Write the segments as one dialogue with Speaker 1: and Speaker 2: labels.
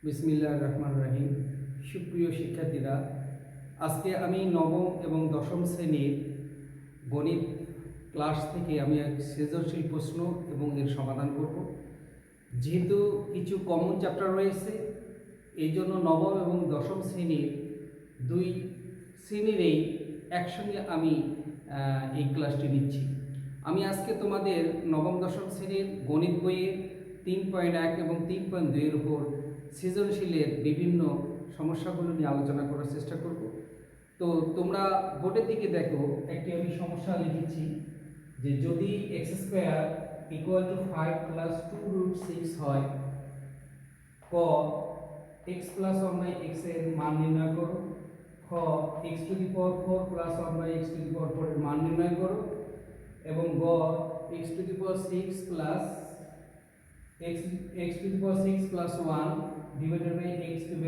Speaker 1: বিসমিল্লাহির রহমানির রহিম। সুপ্রিয় শিক্ষার্থীরা, আজকে আমি নবম এবং দশম শ্রেণীর গণিত ক্লাস থেকে আমি এক সৃজনশীল প্রশ্ন এবং এর সমাধান করব। যেহেতু কিছু কমন চ্যাপ্টার রয়েছে, এই জন্য নবম এবং দশম শ্রেণীর দুই শ্রেণীরই একসঙ্গে আমি এই ক্লাসটি নিচ্ছি। আমি আজকে তোমাদের নবম দশম শ্রেণীর গণিত বইয়ের 3.1 এবং 3.2 এর উপর সৃজনশীলের বিভিন্ন সমস্যাগুলো নিয়ে আলোচনা করার চেষ্টা করব। তো তোমরা বোর্ডের দিকে দেখো, একটি আমি সমস্যা লিখেছি যে যদি x² = 5 + 2√6 হয়, ক x + 1/x এর মান নির্ণয় করো, খ x⁴ + 1/x⁴ এর মান নির্ণয় করো, এবং গ x⁶ + 1 /x³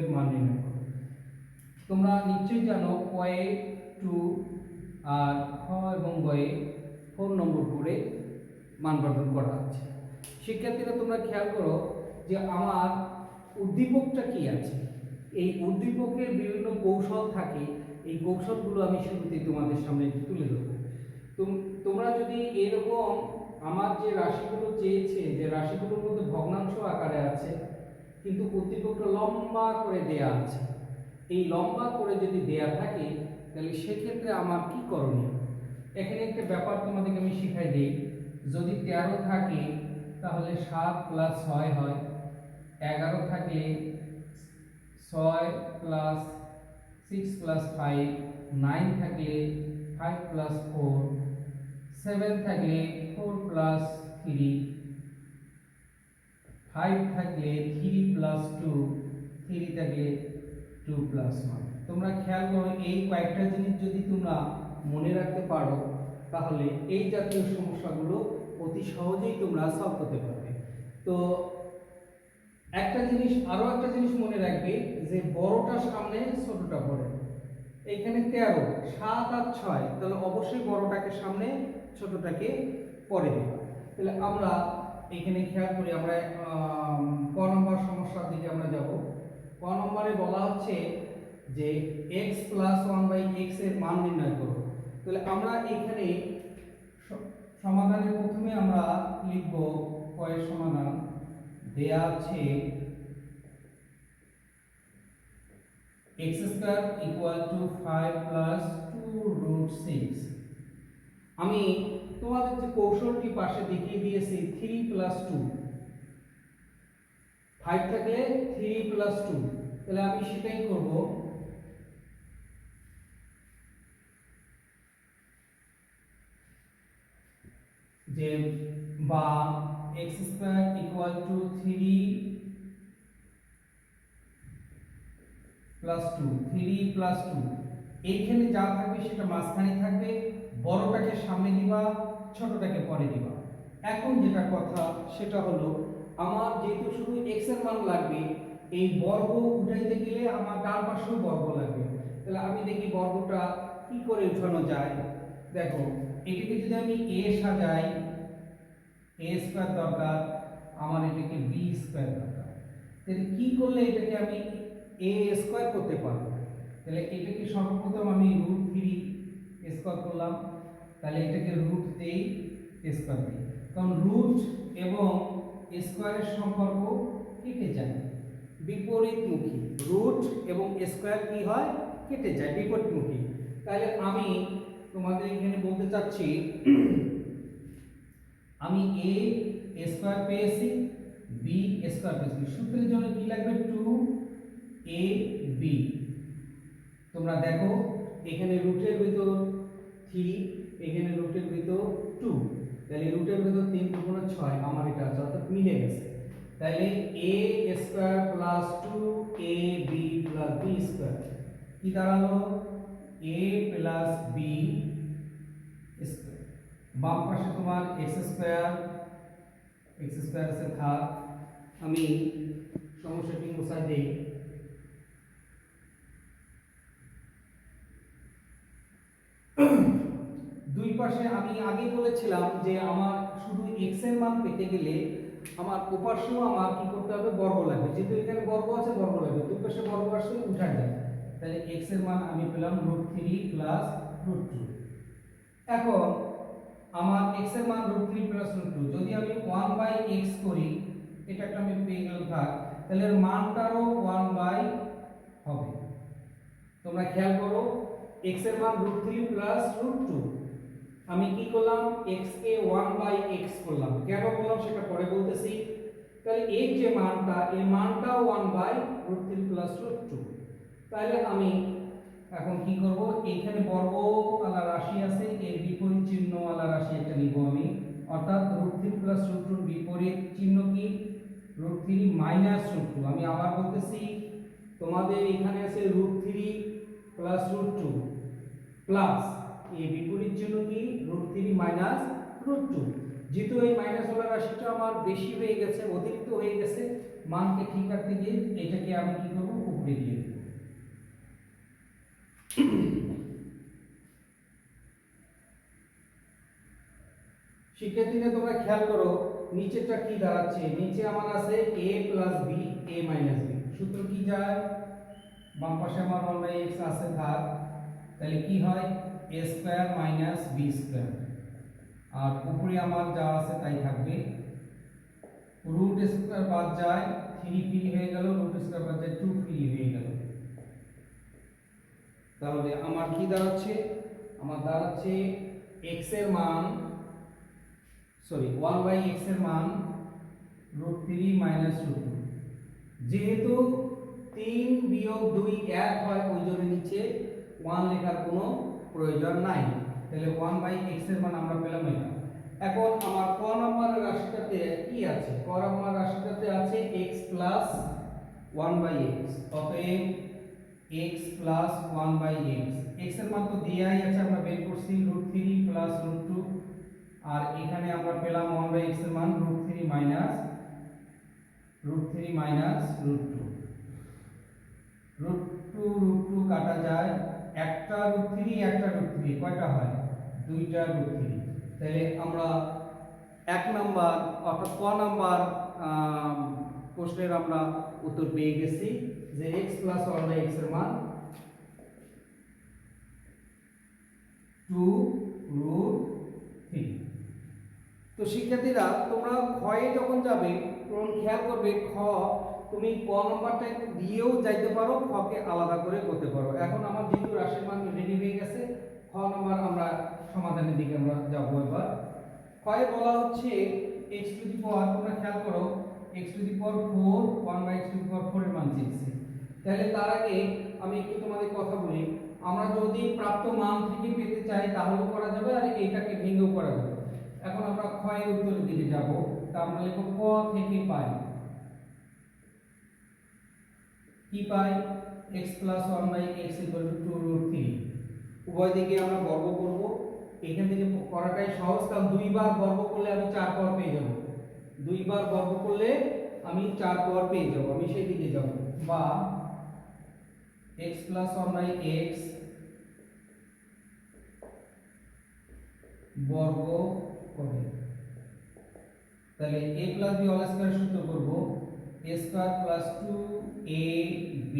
Speaker 1: এর মান নির্ণয় করো। তোমরা নিশ্চয়ই জানো কয়ে 2 আর খ এবং গয়ে 4 নম্বর করে মান গঠন করা আছে। শিক্ষার্থীরা তোমরা খেয়াল করো যে আমার উদ্দীপকটা কি আছে। এই উদ্দীপকের বিভিন্ন কৌশল থাকে, এই কৌশলগুলো আমি শুরুতেই তোমাদের সামনে তুলে ধরব। তোমরা যদি এরকম আমার যে রাশিগুলো চেয়েছে, যে রাশিগুলোর মধ্যে ভগ্নাংশ আকারে আছে কিন্তু উদ্দীপকটা লম্বা করে দেয়া আছে, এই লম্বা করে যদি দেয়া থাকে তাহলে সেক্ষেত্রে আমার কি করণীয়। এখানে একটা ব্যাপার তোমাদেরকে আমি শিখাই দিই। যদি 13 থাকে তাহলে 7 + 6 হয়, 11 থাকলে 6 + 6 + 5, 9 থাকলে 5 + 4, 7 থাকলে 4 + 3, 5 থাকলে 3 + 2, 3 থাকলে 2 + 1। তোমরা খেয়াল করো, এই কয়েকটা জিনিস যদি তোমরা মনে রাখতে পারো তাহলে এই জাতীয় সমস্যাগুলো অতি সহজেই তোমরা সলভ করতে পারবে। তো একটা জিনিস মনে রাখবে যে বড়টা সামনে ছোটটা পরে। এখানে 13, 7 আর 6, তাহলে অবশ্যই বড়টাকে সামনে ছোটটাকে পরে দেব। তাহলে আমরা এখানে খেয়াল করি, আমরা ক নম্বর সমস্যার দিকে আমরা যাব। ক নম্বরে বলা হচ্ছে যে x + 1/x এর মান নির্ণয় করো। তাহলে আমরা এখানে সমাধানের প্রথমে আমরা লিখব ক এর সমাধান। দেয়া আছে x² = 5 + 2√6। আমি তোমাদের যে কৌশলটি পাশে দেখিয়ে দিয়েছি 3 + 2, 5 থাকলে 3 + 2, তাহলে আমি সেটাই করব। যে বা x² = 3 + 2, 3 + 2, এইখানে যা থাকবে সেটা মাঝখানে থাকবে, বড়টাকে সামনে দিবা, ছোটটাকে পরে দিবা। এখন যেটা কথা সেটা হলো, আমার যেহেতু শুধু x এর মান লাগবে, এই বর্গ উঠাইতে গেলে আমার ডান পাশেও বর্গ লাগবে। তাহলে আমি দেখি বর্গটা কি করে উঠানো যায়। দেখো, এটাকে যদি আমি a সাজাই, a² দরকার, আমার এটাকে b² দরকার। তাহলে কি করলে এটাকে আমি a² করতে পারবো। তাহলে এটাকে সর্বপ্রথম আমি √3² করলাম, তাহলে এটাকে √3² দিই, কারণ রুট এবং স্কয়ারের সম্পর্ক কেটে যায়, বিপরীতমুখী। রুট এবং স্কয়ার কি হয়, কেটে যায়, বিপরীতমুখী। তাহলে আমি তোমাদের এখানে বলতে চাচ্ছি আমি a² পেয়েছি, b² পেয়েছি। সূত্রের জন্য কি লাগবে, 2ab। তোমরা দেখো এখানে রুটের ভিতর 3, এখানে রুটের ভিতর 2, তাহলে রুটের ভিতর 3 × 6, আমার এটা আছে, অর্থাৎ মিলে গেছে। তাহলে a² + 2ab + b² কি দাঁড়ালো, a + b²। বাম পাশে তোমার x² আছে, থাক। আমি সমস্যাটি মুছাই দেই। দুই পাশে আমি আগে বলেছিলাম যে আমার শুধু x এর মান পেতে গেলে আমার ওপাশেও আমার কি করতে করতে হবে বর্গ লাগবে, যেহেতু এখানে বর্গ আছে বর্গ লাগবে, দুই পাশে বর্গ আসলে উঠায় যায়, তাহলে x এর মান আমি পেলাম √3 প্লাস √2। এখন আমার x এর মান √3 প্লাস √2, যদি আমি 1/x করি, এটা একটা আমি পেয়ে গেলাম থাক, তাহলে এর মানটারও 1 হবে। তোমরা খেয়াল করো, x এর মান √3 প্লাস √2, আমি কি করলাম, x কে 1/x করলাম, কেন করলাম সেটা পরে বলতেছি। তাহলে এই যে মানটা, এই মানটাও 1/√3 প্লাস √2। তাহলে আমি এখন কি করব, এইখানে বর্গওয়ালা রাশি আছে, এর বিপরীত চিহ্নওয়ালা রাশি একটা নিব আমি, অর্থাৎ √3 প্লাস √2 বিপরীত চিহ্ন কি, √3 মাইনাস √2। আমি আবার বলতেছি, তোমাদের এখানে আছে √3 প্লাস √2 প্লাস এই বিপরীত চিহ্ন কি, √3 মাইনাস √2। যেহেতু এই মাইনাসওয়ালা রাশিটা আমার বেশি হয়ে গেছে, অতিরিক্ত হয়ে গেছে, মানকে ঠিক রাখতে গিয়ে এটাকে আমি কি করব, উপরে দিয়ে দেব। শিক্ষার্থীরা তোমরা খেয়াল করো, নিচেটা কি দাঁড়াচ্ছে, নিচে আমার আছে a plus b, a minus b। সূত্র কি যায়, বাম পাশে আমার 1/x আছে থাক, তাহলে কি হয়, a square minus b square, আর উপরে আমার যা আছে তাই থাকবে, রুট স্কয়ার বাদ যায়, 3 ফ্রি হয়ে গেল, রুট স্কয়ার বাদ যায়, 2 ফ্রি হয়ে গেল। তাহলে আমার কি দাঁড়াচ্ছে, আমার দাঁড়াচ্ছে x এর মান, সরি 1/x এর মান √3 মাইনাস √2। যেহেতু 3 বিয়োগ 2 1 হয়, ওই জন্য নিচে 1 লেখার কোনো প্রয়োজন নাই, তাহলে 1/x এর মান আমরা পেলাম এটা। এখন আমার ক নম্বর রাশিটাতে কি আছে, ক নম্বর রাশিটাতে আছে x প্লাস 1/x, অতএব x প্লাস 1/x, x এর মান তো দেয়াই আছে, আমরা বের করছি √3 প্লাস √2, আর এখানে আমরা পেলাম 1/x এর মান √3 মাইনাস √2। √2 কাটা যায়, একটা √3 একটা √3 কয়টা হয়, দুইটা √3। তাহলে আমরা এক নাম্বার অর্থাৎ ক নাম্বার প্রশ্নের আমরা উত্তর পেয়ে গেছি যে x প্লাস 1/x এর মান 2√3। তো শিক্ষার্থীরা তোমরা ক্ষয়ে যখন যাবে তখন খেয়াল করবে, খ তুমি ক নম্বরটা একটু দিয়েও যাইতে পারো, খকে আলাদা করে করতে পারো। এখন আমার যেহেতু রাশির মান রেডি হয়ে গেছে, খ নম্বর আমরা সমাধানের দিকে আমরা যাব। এবার ক্ষয়ে বলা হচ্ছে x টু দি পাওয়ার, তোমরা খেয়াল করো x to the power 4, 1/x to the power 4 এর মান চেয়েছে। তাহলে তার আগে আমি একটু তোমাদের কথা বলি, আমরা যদি প্রাপ্ত মান থেকে পেতে চাই তাহলেও করা যাবে, আর এইটাকে ভেঙেও করা যাবে। এখন আমরা ক্ষয়ের উত্তরের দিকে যাব, তা আমরা লিখব ক থেকে পাই, কি পাই, x plus 1/x equal to 2√3। উভয় দিকে আমরা বর্গ করব, এখান থেকে করাটাই সহজ, কারণ দুইবার বর্গ করলে আমি 4 পাওয়ার পেয়ে যাব, দুইবার বর্গ করলে আমি 4 পাওয়ার পেয়ে যাব, আমি সেই দিকে যাব। বা x প্লাস 1/x বর্গ করে, তাহলে a plus b whole square সূত্র করব, a square plus 2ab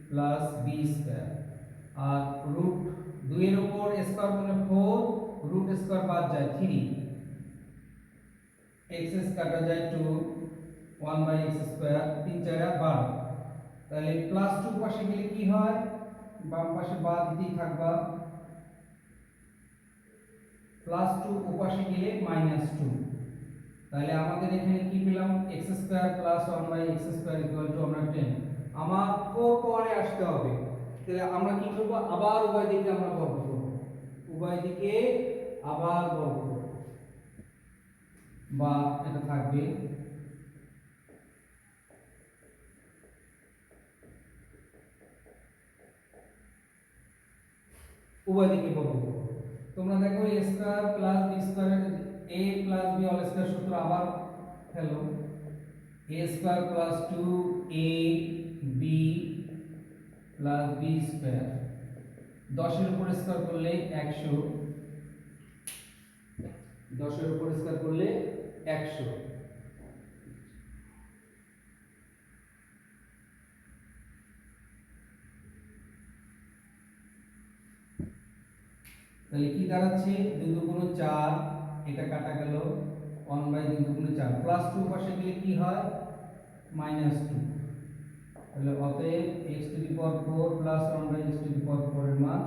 Speaker 1: plus b square, আর রুট 2 এর উপর স্কয়ার মানে 4, রুট স্কয়ার বাদ যায় 3, x কাটা যায় 2, 1/x স্কয়ার, 3 4 12। তাহলে প্লাস 2 পাশে গেলে কি হয়, বাম পাশে বাদ দিতেই থাকবা, প্লাস 2 ওপাশে গেলে -2। তাহলে আমাদের এখানে কি পেলাম, x square plus 1/x square equal two আমরা 10। আমার 4 পরে আসতে হবে, তাহলে আমরা কি করব, আবার উভয় দিকে আমরা বর্গ করব, উভয় দিকে আবার বর্গ করব, বা এটা থাকবে উভয় দিকে বর্গ করব। তোমরা দেখো a square plus b square, a plus b whole square সূত্র আবার ফেলো, a square plus 2ab plus b square, 10 এর উপর স্কয়ার করলে 100, 10 এর উপর স্কয়ার করলে 100। তাহলে কি দাঁড়াচ্ছে 2 দুগুণ 4, এটা কাটা গেল 1/2 দুগুণ 4 প্লাস 2 পাশে গেলে কি হয় -2। তাহলে অতএব x to the power 4 plus 1/x to the power 4 এর মান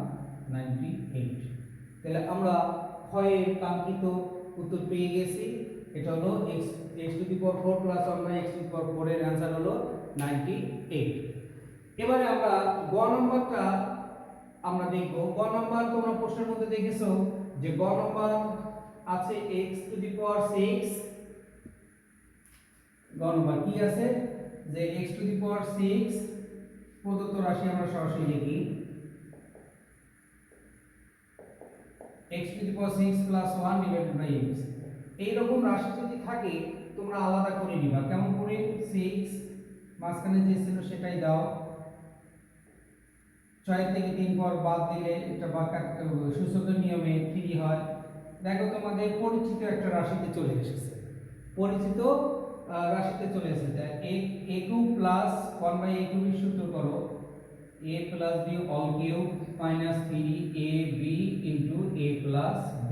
Speaker 1: 98। তাহলে আমরা ক্ষয়ের কাঙ্ক্ষিত উত্তর পেয়ে গেছি। এটা হলো x to the power 4 plus 1/x to the power 4 এর आंसर হলো 98। এবারে আমরা গ নম্বরটা আমরা দেখব। গ নম্বর তোমরা প্রশ্নের মধ্যে দেখেছো যে গ নম্বর আছে x টু দি পাওয়ার 6। গ নম্বর কি আছে যে x টু দি পাওয়ার 6 প্রদত্ত রাশি আমরা সরাসরি লিখি x to the power 6 plus 1 divided by x। এই রকম রাশি যদি থাকে তোমরা আলাদা করে নিবা। কেমন করে 6 মাঝখানে যে ছিল সেটাই দাও, 6 থেকে 3 পর বাদ দিলে এটা বাঁকা সূচকের নিয়মে 3 হয়। দেখো তোমাদের পরিচিত একটা রাশিতে চলে এসেছে, পরিচিত রাশিতে চলে এসেছে a2 প্লাস 1/a2 সূত্র করো a plus b all cube minus 3ab into a plus b।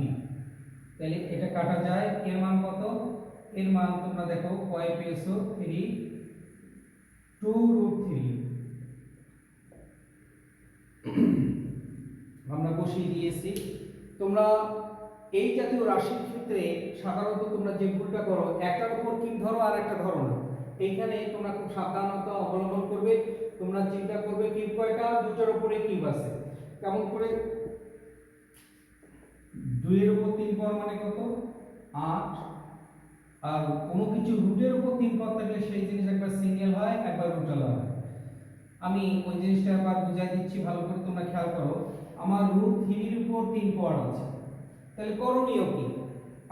Speaker 1: তাহলে এটা কাটা যায়, এর মান কত? এর মান তোমরা দেখো কয় পেয়েছো 3 2√3 আমরা বসিয়ে দিয়েছি। তোমরা এই জাতীয় রাশির ক্ষেত্রে সাধারণত তোমরা যে ভুলটা করো একটার উপর কিউব ধরো আর একটা ধরো না। এইখানে তোমরা খুব সাবধানতা অবলম্বন করবে। তোমরা চিন্তা করবে কিউব কয়টা, দুটোর উপরে কিউব আছে। কেমন করে 2 এর উপর 3 পাওয়ার মানে কত 8। আর কোনো কিছু রুটের উপর 3 পাওয়ার থাকলে সেই জিনিস একবার সিঙ্গেল হয় একবার রুটাল হয়। আমি ওই জিনিসটা আবার বুঝাই দিচ্ছি, ভালো করে তোমরা খেয়াল করো। আমার √3 এর উপর 3 পাওয়ার আছে, তাহলে করণীয় কি?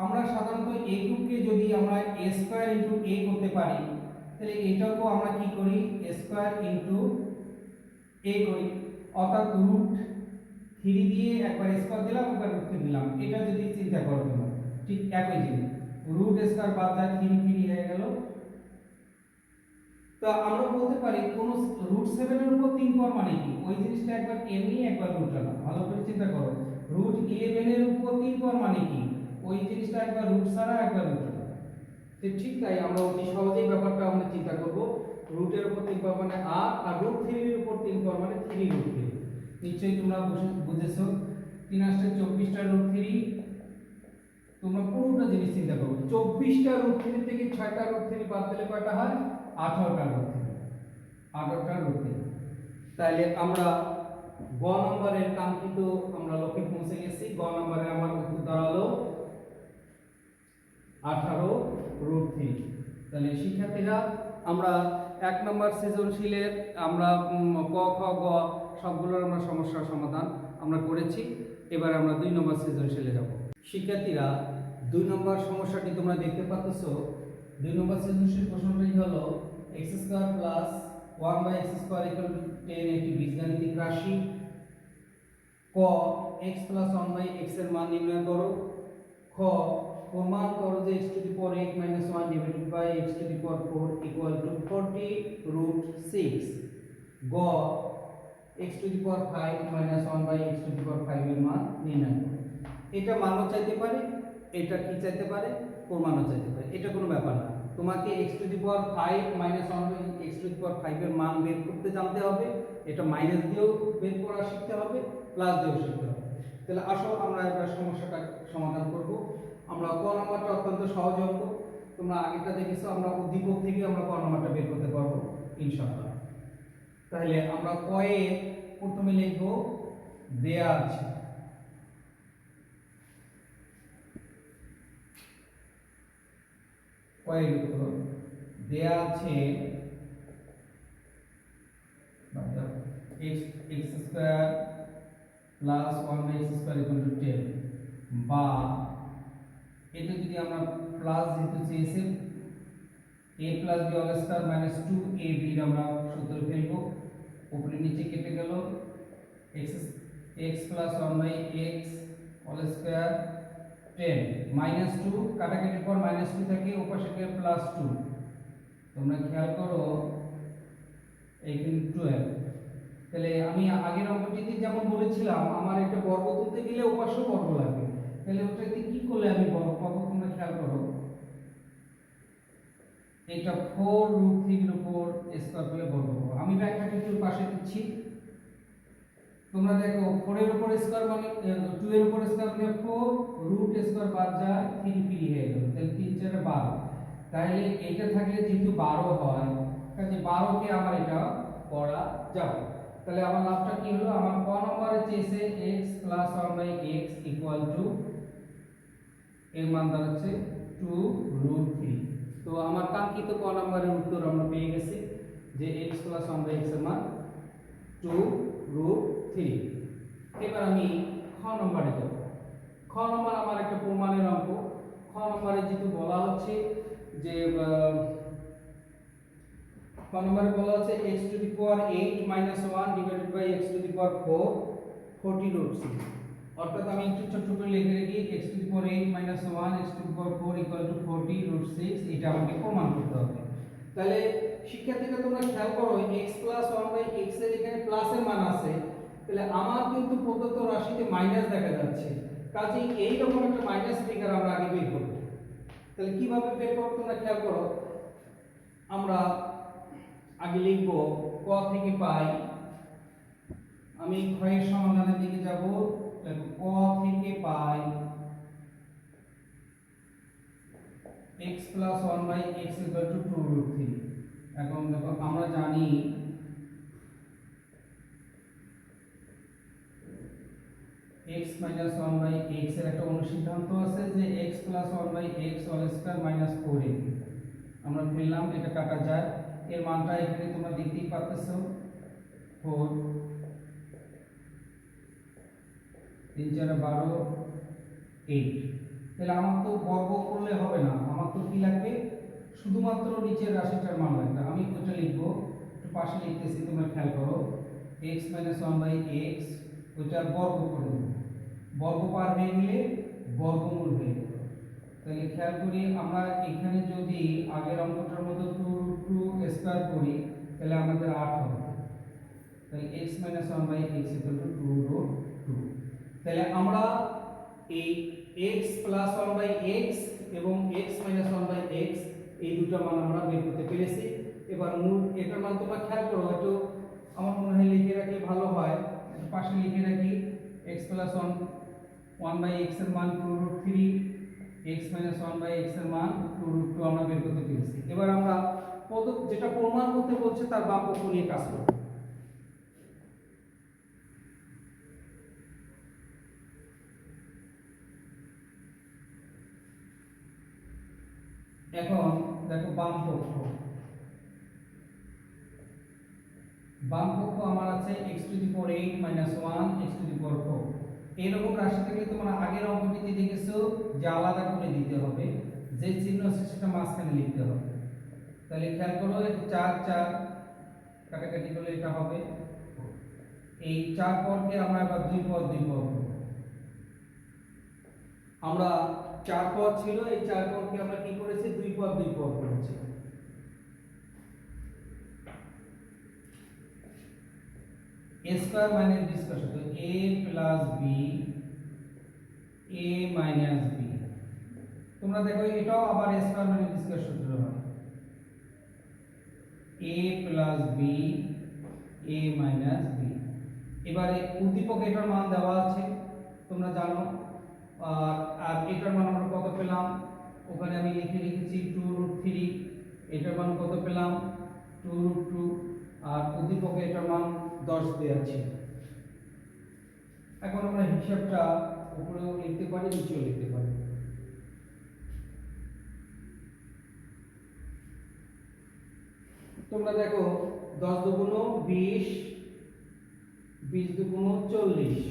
Speaker 1: আমরা সাধারণত a কিউবকে যদি আমরা a স্কয়ার ইনটু a করতে পারি, তাহলে এটাকেও আমরা কি করি a স্কয়ার ইনটু a করি। অর্থাৎ √3 দিয়ে একবার স্কয়ার দিলাম একবার √3 দিলাম। এটা যদি চিন্তা করো তোমরা ঠিক একই জিনিস, রুট স্কয়ার বাদ যায় 3 হয়ে গেল। তো আমরা বলতে পারি কোন √7 এর উপর 3 পাওয়ার মানে কি, ওই জিনিসটা একবার এমনি একবার রুট আনা। ভালো করে চিন্তা করো, √11 এর উপর 3 পাওয়ার মানে কি, ওই জিনিসটা একবার রুট ছাড়া একবার রুট আনা। তো ঠিক তাই আমরা অতি সহজেই ব্যাপারটা আমরা চিন্তা করব। রুটের উপর 3 পাওয়ার মানে আর √3 এর উপর 3 পাওয়ার মানে 3√3। নিশ্চয়ই তোমরা বুঝেছো। 3 আসছে 24টা √3। তোমরা পুরোটা জিনিস চিন্তা করো, 24টা √3 থেকে 6টা √3 বাদ দিলে কয়টা হয় 18টা √3। 18টা √3। তাহলে আমরা গ নম্বরের কাঙ্ক্ষিত আমরা লক্ষ্যে পৌঁছে গেছি। গ নম্বরে আমার উত্তর দাঁড়ালো 18√3। তাহলে শিক্ষার্থীরা আমরা 1 নম্বর সৃজনশীলের আমরা ক খ গ সবগুলোর আমরা সমস্যার সমাধান আমরা করেছি। এবার আমরা 2 নম্বর সৃজনশীলে যাব। শিক্ষার্থীরা 2 নম্বর সমস্যাটি তোমরা দেখতে পাচ্ছো। 2 নম্বর সৃজনশীল প্রশ্নটি হলো x² + 1/x² = 10 একটি বীজগাণিতিক রাশি। ক x + 1/x এর মান নির্ণয় করো। খ প্রমাণ করো যে x⁻8 - 1 / x⁴ = 40√6। গ x⁵ - 1/x⁵ এর মান নির্ণয় করো। এটা মানও চাইতে পারে, এটা কি চাইতে পারে, প্রমাণও চাইতে পারে। এটা কোনো ব্যাপার না, তোমাকে x⁵ - 1/x⁵ এর মান বের করতে জানতে হবে। এটা মাইনাস দিয়েও বের করা শিখতে হবে, প্লাস দিয়েও শিখতে হবে। তাহলে আসো আমরা এবার সমস্যাটা সমাধান করব। আমরা ক নাম্বারটা অত্যন্ত সহজ অঙ্ক, তোমরা আগেটা দেখেছো। আমরা উদ্দীপক থেকে আমরা ক নাম্বারটা বের করতে পারবো ইনশাআল্লাহ। তাহলে আমরা ক এ প্রথমে লিখব দেয়া আছে। কয়ের উত্তর দেয়া আছে x² + 1/x² = 10, বা এটা যদি আমরা প্লাস যেহেতু চেয়েছে a + b² - 2ab আমরা সূত্র ফেলবো। উপরে নিচে কেটে গেল x + 1/x² 10 -2 কাটাকাটির পর -2 থাকে, ওপাশে গিয়ে +2। তোমরা খেয়াল করো এখানে 12। তাহলে আমি আগের অঙ্কটিতে যেমন বলেছিলাম আমার একটা বর্গ তুলতে গেলে ওপাশে বর্গ লাগবে, তাহলে ওটাতে কি করলে আমি বর্গ পাবো তোমরা খেয়াল করো। এটা 4√3 এর উপর স্কয়ার করলে বর্গ পাবো। আমি ব্যাখ্যাটা একটু পাশে দিচ্ছি, তোমরা দেখো 4 এর উপর স্কয়ার মানে 2 এর উপর স্কয়ার মানে 4, রুট স্কয়ার বাদ যায় 3 ফ্রি হয়ে গেল, তাহলে 3 4 12। তাহলে এটা থাকলে যেহেতু 12 হয়, কাজে 12 কে আমার এটা করা যাবে। তাহলে আমার লাভটা কি হলো, আমার ক নম্বরে চেয়েছে x + 1/x এর মান দাঁড়াচ্ছে 2√3। তো আমার কাঙ্ক্ষিত ক নম্বরের উত্তর আমরা পেয়ে গেছি যে x + 1/x এর মান 2√3। এবার আমি খ নম্বরে যাব। খ নম্বর আমার একটা প্রমাণের অঙ্ক। খ নম্বরে যেহেতু বলা হচ্ছে যে খ নম্বরে বলা হচ্ছে x⁸ 8 - 1 / x⁴ 40√6। অর্থাৎ আমি একটু ছোট করে লিখে রাখি x⁸ 8 - 1 x⁴ 40√6, এটা আমাকে প্রমাণ করতে হবে। তাহলে শিক্ষার্থীরা তোমরা খেয়াল করো x + 1/x এর এখানে প্লাসের মান আছে, তাহলে আমার কিন্তু প্রদত্ত রাশিতে মাইনাস দেখা যাচ্ছে, কাজেই এই রকম একটা মাইনাস ফিগার আমরা আগে বের করব। তাহলে কিভাবে বের করব তোমরা খেয়াল করো, আমরা আগে লিখব ক থেকে পাই, আমি ক্ষয়ের সমাধানের দিকে যাব, ক থেকে পাই x + 1/x = 2√3। এখন দেখো আমরা জানি x - 1/x এর একটা অনুসিদ্ধান্ত আছে যে x + 1/x² - 4ab। আমরা ফেললাম, এটা কাটা যায়, এর মানটা এখানে তোমরা দেখতেই পাচ্ছো 4 3 4 12 8। তাহলে আমার তো বর্গ করলে হবে না, আমার তো কি লাগবে, শুধুমাত্র নিচের রাশিটার মান লাগবে। আমি ওটা লিখবো, একটু পাশে লিখতেছি, তোমরা খেয়াল করো x - 1/x ওইটার বর্গ করে দেব, বর্গ পার হয়ে গেলে বর্গমূল হয়ে গেল। তাহলে খেয়াল করি আমরা এখানে যদি আগের অঙ্কটার মতো 2√2² করি তাহলে আমাদের 8 হবে। তাহলে x - 1/x = 2√2। তাহলে আমরা এই x + 1/x এবং x - 1/x এই দুটো মান আমরা বের করতে পেরেছি। এবার মূল এটার মান তোমরা খেয়াল করো, হয়তো আমার মনে হয় লিখে রাখলে ভালো হয়, পাশে লিখে রাখি x + 1/x এর মান 2√3, x - 1/x এর মান 2√2 আমরা বের করতে পেরেছি। এবার আমরা যেটা প্রমাণ করতে বলছে তার বাম পক্ষ নিয়ে কাজ করব। এখন দেখো বাম পক্ষ আমার আছে x⁸ 8 - 1 x⁴। এরকম রাশি থেকে তোমরা আগের অঙ্কটিতে দেখেছো যে আলাদা করে দিতে হবে, যে চিহ্ন আছে সেটা মাঝখানে লিখতে হবে। তাহলে খেয়াল করো 4 4 কাটাকাটি করলে এটা হবে, এই 4 পদকে আমরা এবার 2 পদ করব। আমরা 4 পদ ছিল, এই 4 পদকে আমরা কি করেছি, 2 পদ করেছি। a square minus b square সূত্র a plus b a minus b। তোমরা দেখো এটাও আবার a square minus b square সূত্র হয়, a plus b a minus b। এবারে উদ্দীপক এটার মান দেওয়া আছে তোমরা জানো, আর এটার মান আমরা কত পেলাম, ওখানে আমি লিখে রেখেছি 2√3। এটার মান কত পেলাম, 2√2। আর উদ্দীপকে এটার মান 10 দেওয়া আছে। এখন আমরা হিসাবটা উপরেও লিখতে পারি, নিচেও লিখতে পারি। তোমরা দেখো 10 দুগুণ 20, 20 দুগুণ 40,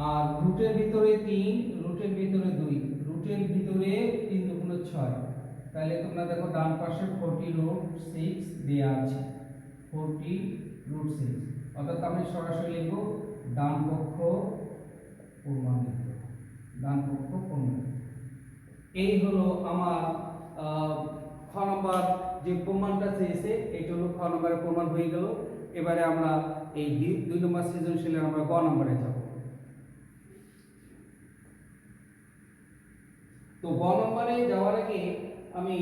Speaker 1: আর রুটের ভিতরে 3, রুটের ভিতরে 2, রুটের ভিতরে 3 দুগুণ 6। তাহলে তোমরা দেখো ডান পাশে 40√6 দেয়া আছে, 40√6। অর্থাৎ আমি সরাসরি লিখব ডান পক্ষ প্রমাণিত, ডান পক্ষ প্রমাণিত। এই হলো আমার খ নম্বর যে প্রমাণটা চেয়েছে, এটা হলো খ নম্বরের প্রমাণ হয়ে গেল। এবারে আমরা এই 2 নম্বর সৃজনশীলের আমরা গ নম্বরে যাব। তো গ নম্বরে যাওয়ার আগে আমি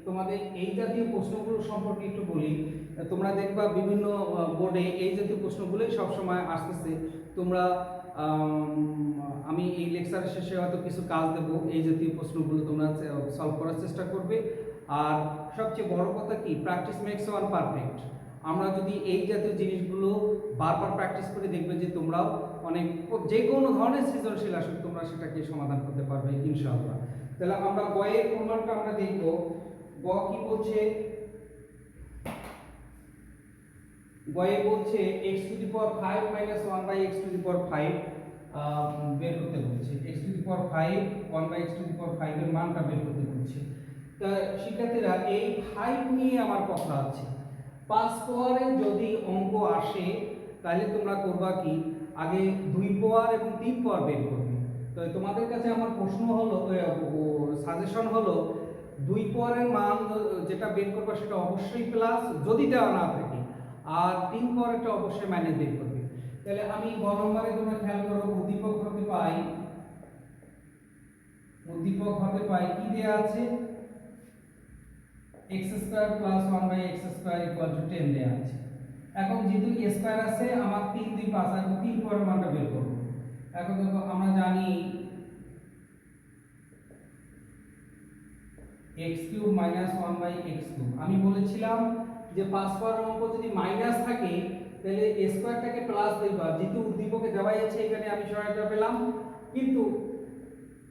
Speaker 1: তোমাদের এই জাতীয় প্রশ্নগুলো সম্পর্কে একটু বলি। তোমরা দেখবা বিভিন্ন বোর্ডে এই জাতীয় প্রশ্নগুলোই সবসময় আসতেছে। তোমরা আমি এই লেকচারের শেষে হয়তো কিছু কাজ দেবো, এই জাতীয় প্রশ্নগুলো তোমরা সলভ করার চেষ্টা করবে। আর সবচেয়ে বড় কথা কি, প্র্যাকটিস মেক্স ওয়ান পারফেক্ট। আমরা যদি এই জাতীয় জিনিসগুলো বারবার প্র্যাকটিস করে দেখবে যে তোমরাও অনেক যে কোনো ধরনের সৃজনশীল আসুক তোমরা সেটাকে সমাধান করতে পারবে ইনশাআল্লাহ। তাহলে আমরা গ এর প্রমাণটা আমরা দেখব। গ কি বলছে, গয়ে বলছে x to the power 5 minus 1 by x to the power 5 বের করতে বলছে। x to the power 5 1 by x to the power 5 এর মানটা বের করতে বলছে। তা শিক্ষার্থীরা এই 5 নিয়ে আমার কথা আছে। 5 পাওয়ারে যদি অঙ্ক আসে তাহলে তোমরা করবা কি, আগে 2 পাওয়ার এবং 3 পাওয়ার বের করবে। তো তোমাদের কাছে আমার প্রশ্ন হলো, সাজেশন হলো 2 পাওয়ারের মান যেটা বের করবা সেটা অবশ্যই প্লাস যদি দেওয়া না থাকে, আর 3 পাওয়ারটা অবশ্যই মাইনাস বের করবে। তাহলে আমি গ নম্বরে তোমরা খেয়াল করো, উদ্দীপক হতে পাই কি দেয়া আছে, x square plus 1 by x square equal to 10 দেয়া আছে। এখন যেহেতু a স্কয়ার আছে আমার 3 2 5 আর 3 পাওয়ার মানটা বের করব। এখন দেখো আমরা জানি x cube minus 1 by x cube. আমি বলেছিলাম যে 5 পাওয়ার অঙ্ক যদি মাইনাস থাকে তাহলে a স্কয়ারটাকে প্লাস দেবা, যেহেতু উদ্দীপকে দেওয়া আছে এখানে আমি সহায়তা পেলাম। কিন্তু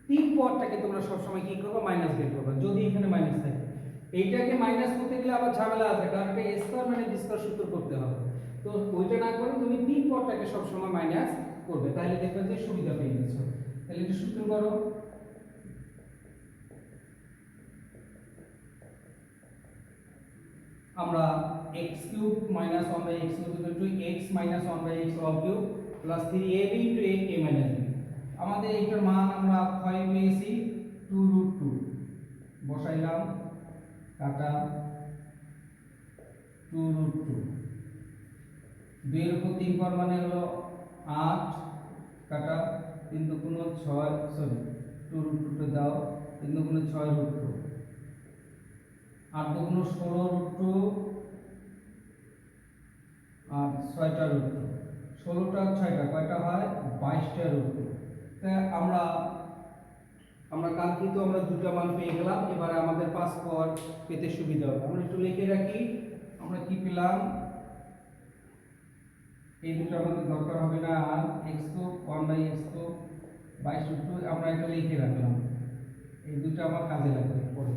Speaker 1: 3 পাওয়ারটাকে তোমরা সব সময় কি করবে, মাইনাস বের করবে যদি এখানে মাইনাস থাকে। এইটাকে মাইনাস করতে গেলে আবার ঝামেলা আছে, কারণ এটা a স্কয়ার মানে b স্কয়ার সূত্র করতে হবে। তো ওইটা না করে তুমি 3 পাওয়ারটাকে সব সময় মাইনাস করবে, তাহলে দেখবে যে সুবিধা পেয়ে গেছো। তাহলে এটা সূত্র করো, আমরা x cube minus 1 by x cube equal to x minus 1 by x whole cube plus 3ab into a minus b। আমাদের এইটার মান আমরা ক্ষয় পেয়েছি 2√2 বসাইলাম, কাটা 2√2, 2 এর উপর 3 পাওয়ার মানে হলো 8, কাটা 3 দুগুণ 6, সরি 2√2 দাও, 3 দুগুণ 6√2, 8 দুগুণ 16√2 আর 6টা √2, 16টা 6টা কয়টা হয় 22টা √2। তাই আমরা কাঙ্ক্ষিত আমরা দুটো মান পেয়ে গেলাম। এবারে আমাদের 5 পাওয়ার পেতে সুবিধা হবে। আমরা একটু লিখে রাখি, আমরা কি পেলাম, এই দুটো আমাদের দরকার হবে না, আর x cube 1 by x cube 22√2 আমরা এটা লিখে রাখলাম। এই দুটো আমার কাজে লাগবে পরে।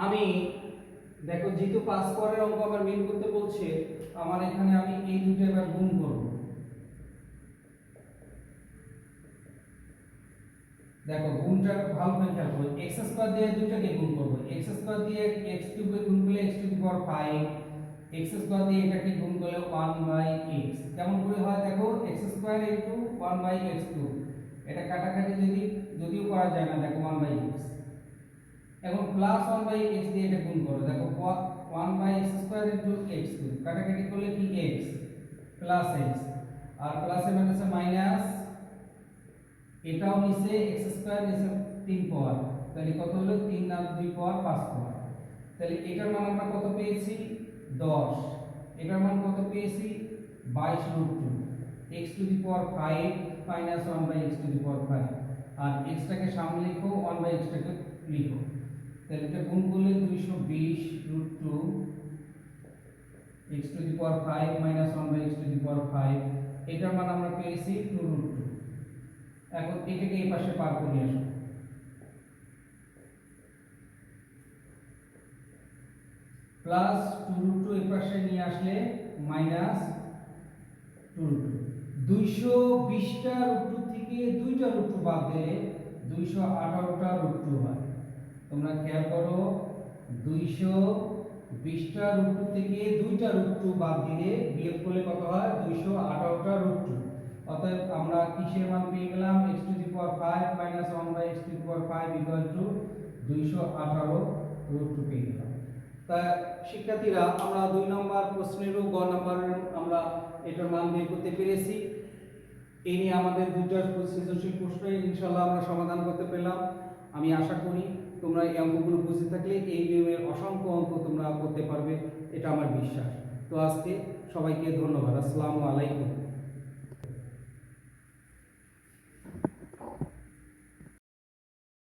Speaker 1: আমি দেখো যেহেতু 5 পাওয়ারের অঙ্ক আমার মিল করতে বলছে, আমার এখানে আমি এই দুটো এবার গুণ করব। দেখো গুণটা ভালো করে খেয়াল করো, x স্কয়ার দিয়ে দুটোকে গুণ করব। x স্কয়ার দিয়ে x কিউব কে গুণ করলে x to the power 5, x square দিয়ে এটাকে গুণ করলে 1 বাই x। কেমন করে হয় দেখো, x square into 1 by x cube, এটা কাটাকাটি যদিও করা যায় না, দেখো 1 বাই x। এখন প্লাস 1 বাই x দিয়ে এটা গুণ করো, দেখো 1 by x square into x cube, কাটাকাটি করলে কি x প্লাস x, আর প্লাসে মাইনাসে মাইনাস, এটাও নিচে x স্কয়ার নিচে 3 পাওয়ার, তাহলে কত হলো 3 আর 2 পাওয়ার 5 পাওয়ার। তাহলে এটার মান আমরা কত পেয়েছি 10, এটার মান কত পেয়েছি 22√2, x to the power 5 minus 1 by x to the power 5, আর x টাকে সামনে লিখো, 1 বাই x টাকে লিখো। তাহলে এটা গুণ করলে 220√2 x to the power 5 minus 1 by x to the power 5, এটার মান আমরা পেয়েছি 2√2। এখন এটাকে এই পাশে পার করে আসো, প্লাস 2√2 এই পাশে নিয়ে আসলে মাইনাস 2√2। 220টা √2 থেকে 2টা √2 বাদ দিলে 218টা √2 হয়। তোমরা খেয়াল করো, 220টা √2 থেকে 2টা √2 বাদ দিলে বিয়োগ করলে কত হয় 218টা √2। অতএব আমরা কিসের মান পেয়ে গেলাম, x to the power 5 minus 1 by x to the power 5 equal to 218 root 2 পেয়ে গেলাম। তা শিক্ষার্থীরা আমরা 2 নম্বর প্রশ্নেরও গ নাম্বার আমরা এটার মান বের করতে পেরেছি। এই নিয়ে আমাদের দুটো সৃজনশীল প্রশ্ন ইনশাআল্লাহ আমরা সমাধান করতে পেলাম। আমি আশা করি তোমরা এই অঙ্কগুলো বুঝে থাকলে এই নিয়মের অসংখ্য অঙ্ক তোমরা করতে পারবে, এটা আমার বিশ্বাস। তো আজকে সবাইকে ধন্যবাদ। আসসালামু আলাইকুম।